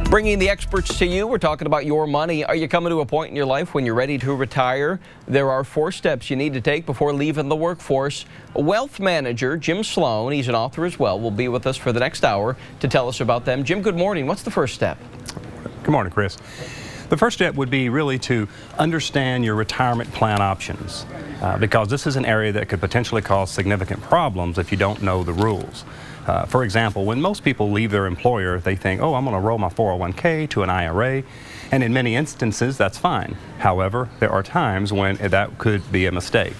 Bringing the experts to you, we're talking about your money. Are you coming to a point in your life when you're ready to retire? There are 4 steps you need to take before leaving the workforce. Wealth manager Jim Sloan, he's an author as well, will be with us for the next hour to tell us about them. Jim, good morning. What's the first step? Good morning, Chris. The first step would be really to understand your retirement plan options because this is an area that could potentially cause significant problems if you don't know the rules. For example, when most people leave their employer, they think, oh, I'm going to roll my 401k to an IRA, and in many instances, that's fine. However, there are times when that could be a mistake.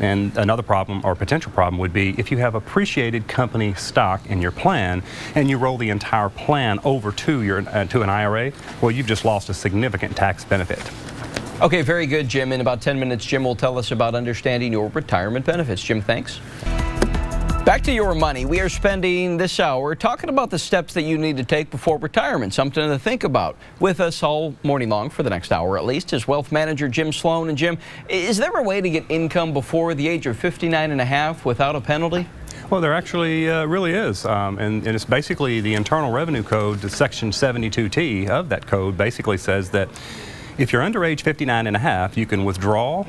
And another problem or potential problem would be if you have appreciated company stock in your plan and you roll the entire plan over to an IRA, well, you've just lost a significant tax benefit. Okay, very good, Jim. In about 10 minutes, Jim will tell us about understanding your retirement benefits. Jim, thanks. Back to your money. We are spending this hour talking about the steps that you need to take before retirement, something to think about. With us all morning long for the next hour at least is wealth manager Jim Sloan. And Jim, is there a way to get income before the age of 59 and a half without a penalty? Well, there actually really is, and it's basically the Internal Revenue Code, Section 72T of that code basically says that if you're under age 59 and a half, you can withdraw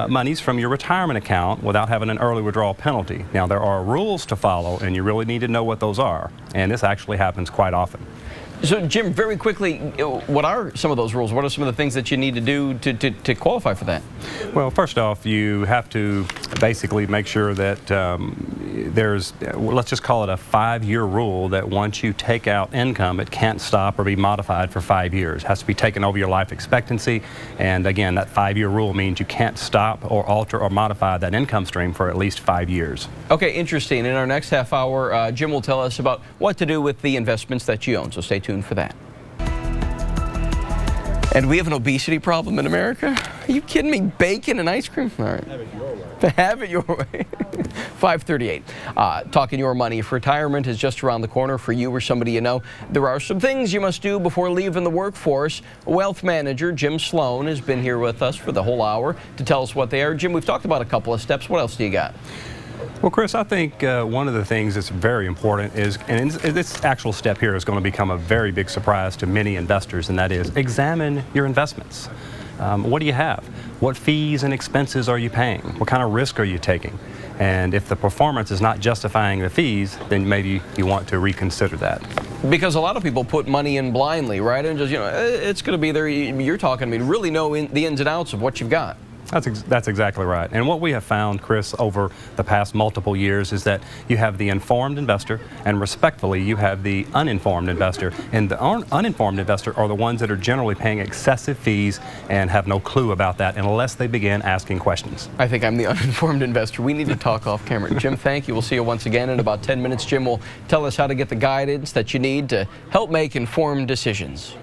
monies from your retirement account without having an early withdrawal penalty. Now, there are rules to follow, and you really need to know what those are, and this actually happens quite often. So, Jim, very quickly, what are some of those rules? What are some of the things that you need to do to qualify for that? Well, first off, you have to basically make sure that there's, let's just call it a 5-year rule that once you take out income, it can't stop or be modified for 5 years. It has to be taken over your life expectancy. And again, that 5-year rule means you can't stop or alter or modify that income stream for at least 5 years. Okay, interesting. In our next half hour, Jim will tell us about what to do with the investments that you own. So stay tuned for that. And we have an obesity problem in America? Are you kidding me? Bacon and ice cream? All right. Have it your way. Have it your way. 5:38. Talking your money. If retirement is just around the corner for you or somebody you know, there are some things you must do before leaving the workforce. Wealth manager Jim Sloan has been here with us for the whole hour to tell us what they are. Jim, we've talked about a couple of steps. What else do you got? Well, Chris, I think one of the things that's very important is, and this actual step here is going to become a very big surprise to many investors, and that is examine your investments. What do you have? What fees and expenses are you paying? What kind of risk are you taking? And if the performance is not justifying the fees, then maybe you want to reconsider that. Because a lot of people put money in blindly, right? And just, you know, it's going to be there. You're talking to me, really know the ins and outs of what you've got. That's exactly right. And what we have found, Chris, over the past multiple years is that you have the informed investor, and respectfully, you have the uninformed investor. And the uninformed investor are the ones that are generally paying excessive fees and have no clue about that unless they begin asking questions. I think I'm the uninformed investor. We need to talk off camera. Jim, thank you. We'll see you once again in about 10 minutes. Jim will tell us how to get the guidance that you need to help make informed decisions.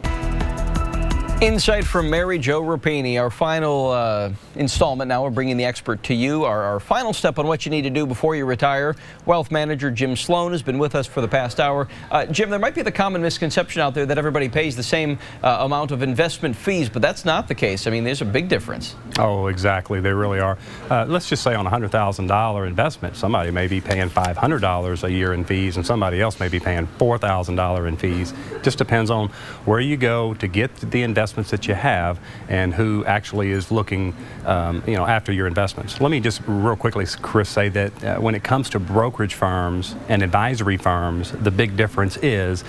Insight from Mary Jo Rapini, our final installment. Now we're bringing the expert to you. Our final step on what you need to do before you retire. Wealth manager Jim Sloan has been with us for the past hour. Jim, there might be the common misconception out there that everybody pays the same amount of investment fees, but that's not the case. I mean, there's a big difference. Oh, exactly. They really are. Let's just say on a $100,000 investment, somebody may be paying $500 a year in fees, and somebody else may be paying $4,000 in fees. Just depends on where you go to get the investments that you have and who actually is looking after your investments. Let me just real quickly, Chris, say that when it comes to brokerage firms and advisory firms, the big difference is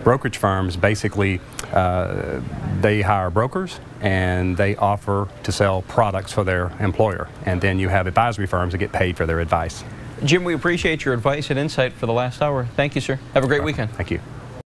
brokerage firms basically they hire brokers and they offer to sell products for their employer, and then you have advisory firms that get paid for their advice. Jim, we appreciate your advice and insight for the last hour. Thank you, sir. Have a great weekend. Thank you.